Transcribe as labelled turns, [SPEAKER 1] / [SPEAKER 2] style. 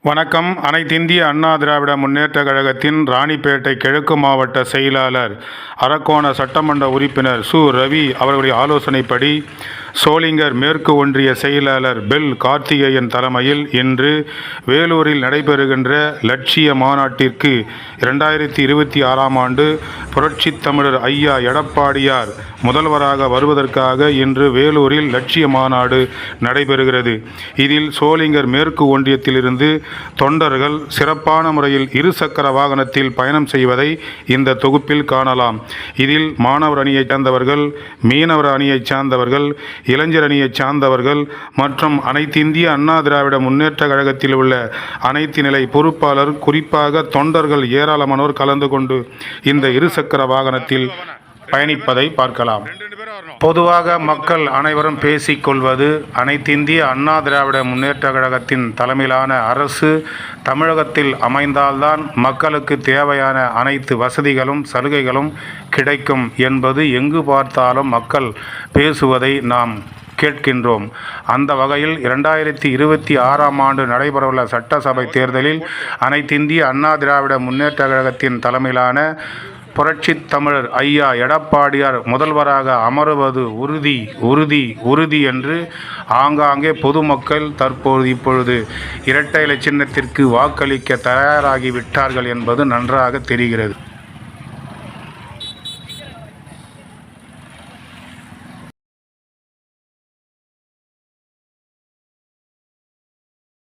[SPEAKER 1] வணக்கம். அனைத்திந்திய அண்ணா திராவிட முன்னேற்றக் கழகத்தின் ராணிப்பேட்டை கிழக்கு மாவட்ட செயலாளர், அரக்கோண சட்டமன்ற உறுப்பினர் சு. ரவி அவர்களுடைய ஆலோசனைப்படி சோளிங்கர் மேற்கு ஒன்றிய செயலாளர் பெல் கார்த்திகேயன் தலைமையில் இன்று வேலூரில் நடைபெறுகின்ற லட்சிய மாநாட்டிற்கு 2026ஆம் ஆண்டு புரட்சித் தமிழர் ஐயா எடப்பாடியார் முதல்வராக வருவதற்காக இன்று வேலூரில் லட்சிய மாநாடு நடைபெறுகிறது. இதில் சோளிங்கர் மேற்கு ஒன்றியத்திலிருந்து தொண்டர்கள் சிறப்பான முறையில் இருசக்கர வாகனத்தில் பயணம் செய்வதை இந்த தொகுப்பில் காணலாம். இதில் மாணவர் அணியைச் சார்ந்தவர்கள், மீனவர் அணியைச் சார்ந்தவர்கள், இளைஞர் அணியைச் சார்ந்தவர்கள் மற்றும் அனைத்திந்திய அண்ணா திராவிட முன்னேற்ற கழகத்தில் உள்ள அனைத்து நிலை பொறுப்பாளர், குறிப்பாக தொண்டர்கள் ஏராளமானோர் கலந்து கொண்டு இந்த இருசக்கர வாகனத்தில் பயணிப்பதை பார்க்கலாம். பொதுவாக மக்கள் அனைவரும் பேசிக்கொள்வது, அனைத்திந்திய அண்ணா திராவிட முன்னேற்ற கழகத்தின் தலைமையிலான அரசு தமிழகத்தில் அமைந்தால்தான் மக்களுக்கு தேவையான அனைத்து வசதிகளும் சலுகைகளும் கிடைக்கும் என்பது எங்கு பார்த்தாலும் மக்கள் பேசுவதை நாம் கேட்கின்றோம். அந்த வகையில் 2026ஆம் ஆண்டு நடைபெறவுள்ள சட்டசபை தேர்தலில் அனைத்திந்திய அண்ணா திராவிட முன்னேற்ற கழகத்தின் தலைமையிலான புரட்சித் தமிழர் ஐயா எடப்பாடியார் முதல்வராக அமருவது உறுதி உறுதி உறுதி என்று ஆங்காங்கே பொதுமக்கள் இப்பொழுது இரட்டை இலை சின்னத்திற்கு வாக்களிக்க தயாராகிவிட்டார்கள் என்பது நன்றாக தெரிகிறது.